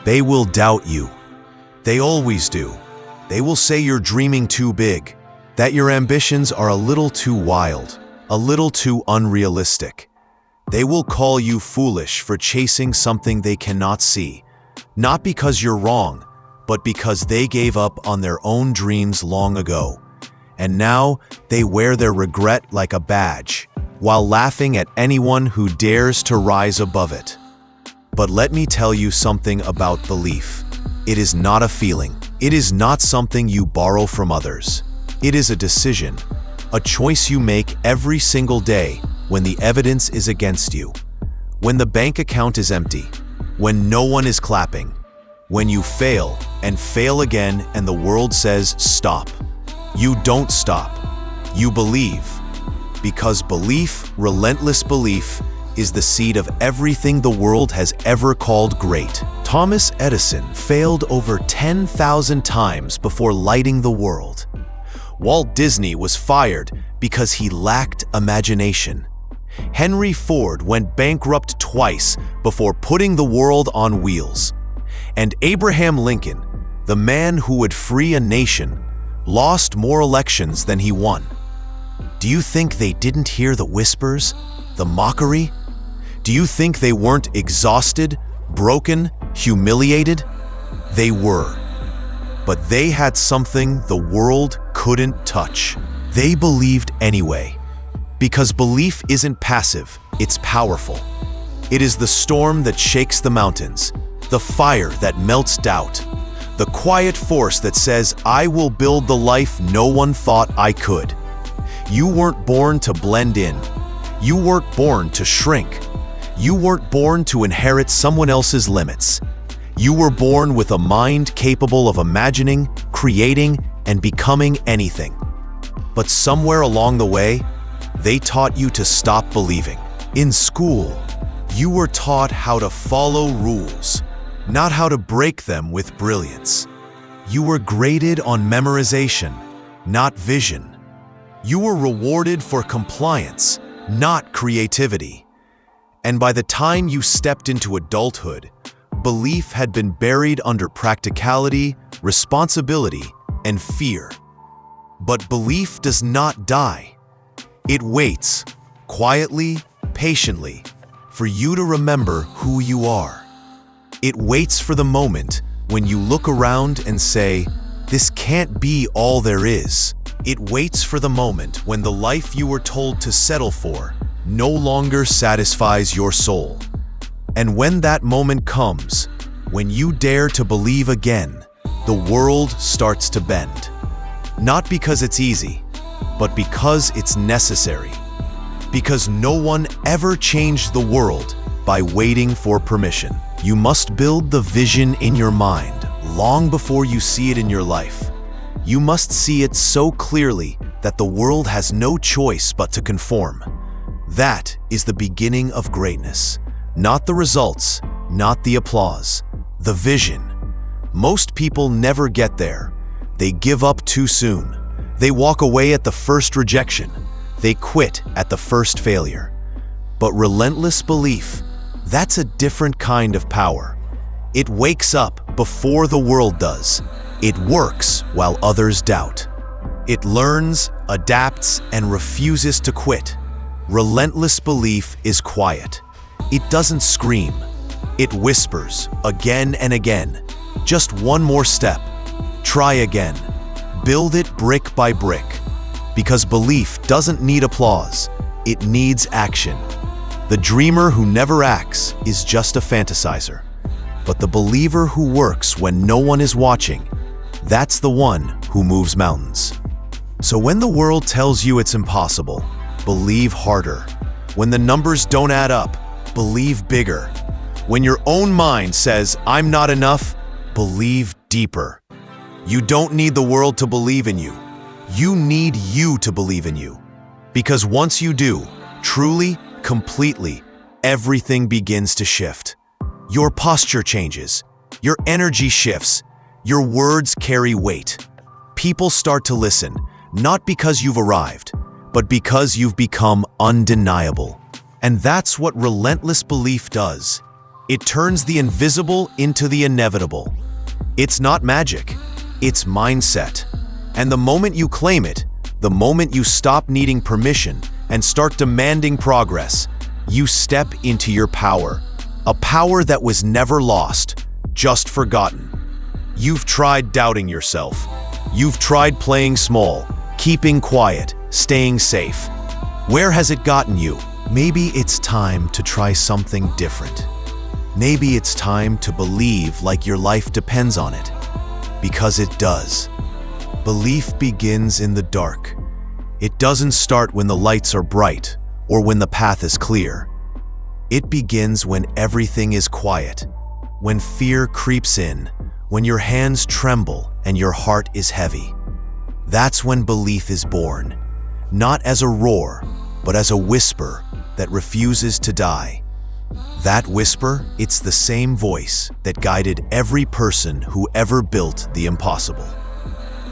They will doubt you. They always do. They will say you're dreaming too big, that your ambitions are a little too wild, a little too unrealistic. They will call you foolish for chasing something they cannot see, not because you're wrong, but because they gave up on their own dreams long ago. And now they wear their regret like a badge, while laughing at anyone who dares to rise above it. But let me tell you something about belief. It is not a feeling. It is not something you borrow from others. It is a decision, a choice you make every single day when the evidence is against you, when the bank account is empty, when no one is clapping, when you fail and fail again and the world says stop. You don't stop. You believe. Because belief, relentless belief, is the seed of everything the world has ever called great. Thomas Edison failed over 10,000 times before lighting the world. Walt Disney was fired because he lacked imagination. Henry Ford went bankrupt twice before putting the world on wheels. And Abraham Lincoln, the man who would free a nation, lost more elections than he won. Do you think they didn't hear the whispers, the mockery? Do you think they weren't exhausted, broken, humiliated? They were. But they had something the world couldn't touch. They believed anyway. Because belief isn't passive, it's powerful. It is the storm that shakes the mountains, the fire that melts doubt, the quiet force that says, I will build the life no one thought I could. You weren't born to blend in. You weren't born to shrink. You weren't born to inherit someone else's limits. You were born with a mind capable of imagining, creating, and becoming anything. But somewhere along the way, they taught you to stop believing. In school, you were taught how to follow rules, not how to break them with brilliance. You were graded on memorization, not vision. You were rewarded for compliance, not creativity. And by the time you stepped into adulthood, belief had been buried under practicality, responsibility, and fear. But belief does not die. It waits, quietly, patiently, for you to remember who you are. It waits for the moment when you look around and say, this can't be all there is. It waits for the moment when the life you were told to settle for no longer satisfies your soul. And when that moment comes, when you dare to believe again, the world starts to bend. Not because it's easy, but because it's necessary. Because no one ever changed the world by waiting for permission. You must build the vision in your mind long before you see it in your life. You must see it so clearly that the world has no choice but to conform. That is the beginning of greatness. Not the results, not the applause, the vision. Most people never get there. They give up too soon. They walk away at the first rejection. They quit at the first failure. But relentless belief, that's a different kind of power. It wakes up before the world does. It works while others doubt. It learns, adapts, and refuses to quit. Relentless belief is quiet. It doesn't scream. It whispers again and again. Just one more step. Try again. Build it brick by brick. Because belief doesn't need applause. It needs action. The dreamer who never acts is just a fantasizer. But the believer who works when no one is watching, that's the one who moves mountains. So when the world tells you it's impossible, believe harder. When the numbers don't add up, believe bigger. When your own mind says, I'm not enough, believe deeper. You don't need the world to believe in you. You need you to believe in you. Because once you do, truly, completely, everything begins to shift. Your posture changes. Your energy shifts. Your words carry weight. People start to listen, not because you've arrived, but because you've become undeniable. And that's what relentless belief does. It turns the invisible into the inevitable. It's not magic, it's mindset. And the moment you claim it, the moment you stop needing permission and start demanding progress, you step into your power. A power that was never lost, just forgotten. You've tried doubting yourself. You've tried playing small, keeping quiet, staying safe. Where has it gotten you? Maybe it's time to try something different. Maybe it's time to believe like your life depends on it. Because it does. Belief begins in the dark. It doesn't start when the lights are bright or when the path is clear. It begins when everything is quiet, when fear creeps in, when your hands tremble and your heart is heavy. That's when belief is born, not as a roar, but as a whisper that refuses to die. That whisper, it's the same voice that guided every person who ever built the impossible.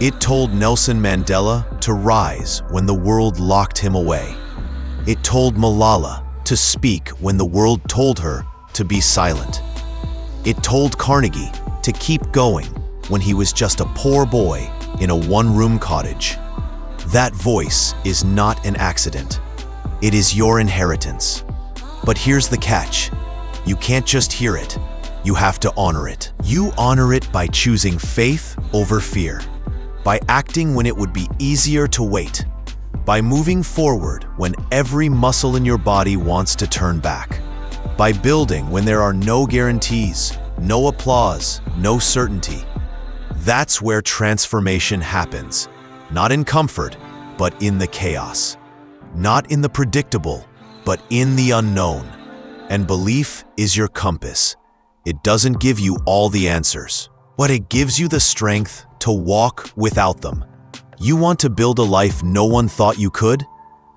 It told Nelson Mandela to rise when the world locked him away. It told Malala to speak when the world told her to be silent. It told Carnegie to keep going when he was just a poor boy in a one-room cottage. That voice is not an accident. It is your inheritance. But here's the catch. You can't just hear it. You have to honor it. You honor it by choosing faith over fear, by acting when it would be easier to wait, by moving forward when every muscle in your body wants to turn back, by building when there are no guarantees, no applause, no certainty. That's where transformation happens, not in comfort, but in the chaos. Not in the predictable, but in the unknown. And belief is your compass. It doesn't give you all the answers, but it gives you the strength to walk without them. You want to build a life no one thought you could?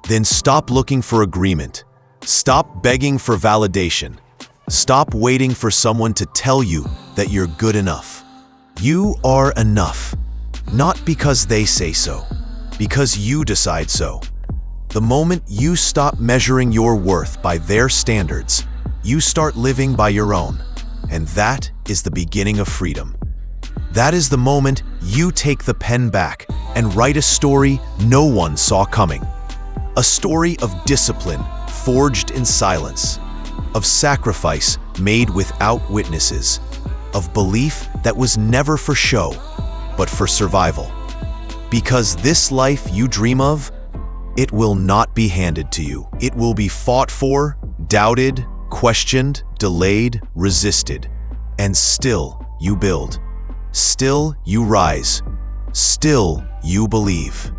Then stop looking for agreement. Stop begging for validation. Stop waiting for someone to tell you that you're good enough. You are enough, not because they say so, because you decide so. The moment you stop measuring your worth by their standards, you start living by your own. And that is the beginning of freedom. That is the moment you take the pen back and write a story no one saw coming. A story of discipline forged in silence, of sacrifice made without witnesses, of belief that was never for show, but for survival. Because this life you dream of, it will not be handed to you. It will be fought for, doubted, questioned, delayed, resisted. And still you build. Still you rise. Still you believe.